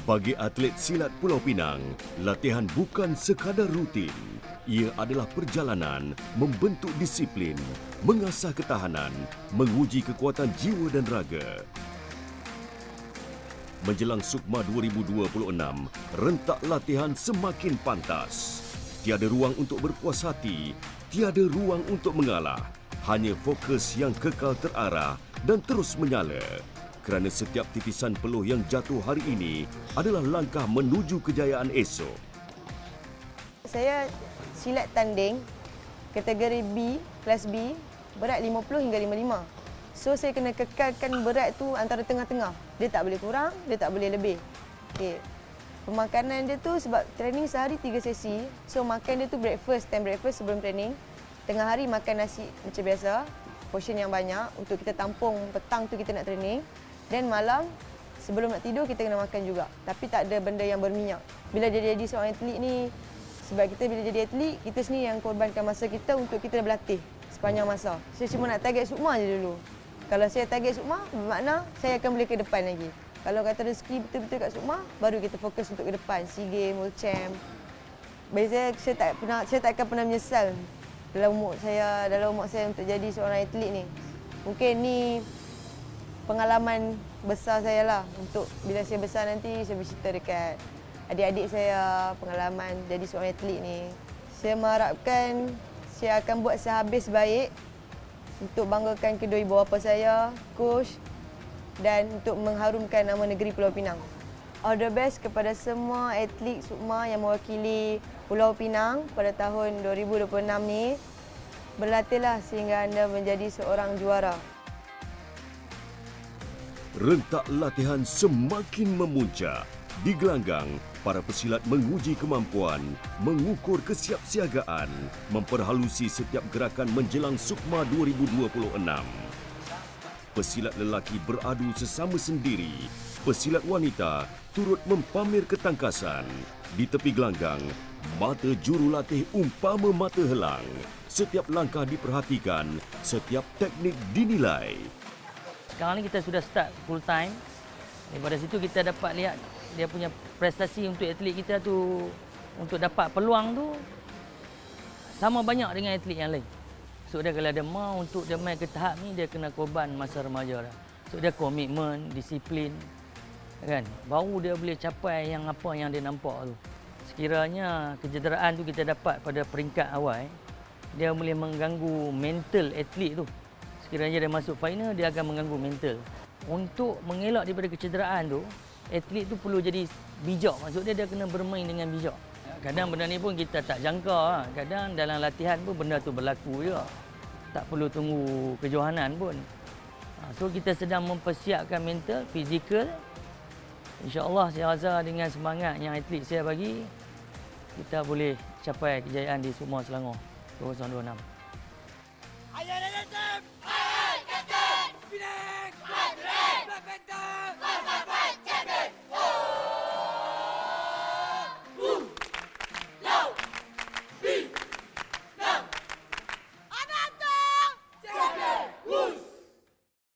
Bagi atlet silat Pulau Pinang, latihan bukan sekadar rutin. Ia adalah perjalanan membentuk disiplin, mengasah ketahanan, menguji kekuatan jiwa dan raga. Menjelang Sukma 2026, rentak latihan semakin pantas. Tiada ruang untuk berpuas hati, tiada ruang untuk mengalah. Hanya fokus yang kekal terarah dan terus menyala. Kerana setiap titisan peluh yang jatuh hari ini adalah langkah menuju kejayaan esok. Saya silat tanding kategori B, kelas B, berat 50 hingga 55. So saya kena kekalkan berat tu antara tengah-tengah. Dia tak boleh kurang, dia tak boleh lebih. Okey. Pemakanan dia tu sebab training sehari 3 sesi. So makan dia tu breakfast, time breakfast sebelum training. Tengah hari makan nasi macam biasa, portion yang banyak untuk kita tampung petang tu kita nak training. Dan malam sebelum nak tidur kita kena makan juga. Tapi tak ada benda yang berminyak. Bila dia jadi seorang atlet ni, sebab kita bila jadi atlet, kita sendiri yang korbankan masa kita untuk kita berlatih sepanjang masa. Saya cuma nak target Sukma je dulu. Kalau saya target Sukma, bermakna saya akan boleh ke depan lagi. Kalau kata rezeki betul-betul kat Sukma, baru kita fokus untuk ke depan. SEA Games, World Champ. Bagi saya tak akan pernah menyesal dalam umur saya untuk jadi seorang atlet ni. Mungkin ni pengalaman besar saya lah untuk bila saya besar nanti saya bercerita dekat adik-adik saya pengalaman jadi seorang atlet ni. Saya mengharapkan saya akan buat sehabis baik untuk banggakan kedua ibu bapa saya, coach dan untuk mengharumkan nama negeri Pulau Pinang. All the best kepada semua atlet Sukma yang mewakili Pulau Pinang pada tahun 2026 ni. Berlatihlah sehingga anda menjadi seorang juara. Rentak latihan semakin memuncak. Di gelanggang, para pesilat menguji kemampuan, mengukur kesiapsiagaan, memperhalusi setiap gerakan menjelang Sukma 2026. Pesilat lelaki beradu sesama sendiri. Pesilat wanita turut mempamer ketangkasan. Di tepi gelanggang, mata jurulatih umpama mata helang. Setiap langkah diperhatikan, setiap teknik dinilai. Sekarang ni kita sudah start full time. Daripada situ kita dapat lihat dia punya prestasi untuk atlet kita tu, untuk dapat peluang tu sama banyak dengan atlet yang lain. So dia kalau dia mahu untuk dia main ke tahap ni, dia kena korban masa remaja dah. So dia komitmen, disiplin, kan? Baru dia boleh capai yang apa yang dia nampak tu. Sekiranya kecederaan tu kita dapat pada peringkat awal, dia boleh mengganggu mental atlet tu. Sekiranya dia masuk final, dia akan mengganggu mental. Untuk mengelak daripada kecederaan tu, atlet tu perlu jadi bijak. Maksudnya dia kena bermain dengan bijak. Kadang benda ni pun kita tak jangka. Kadang dalam latihan pun benda tu berlaku juga. Tak perlu tunggu kejohanan pun. So kita sedang mempersiapkan mental, fizikal. InsyaAllah saya rasa dengan semangat yang atlet saya bagi, kita boleh capai kejayaan di Sukma Selangor 2026.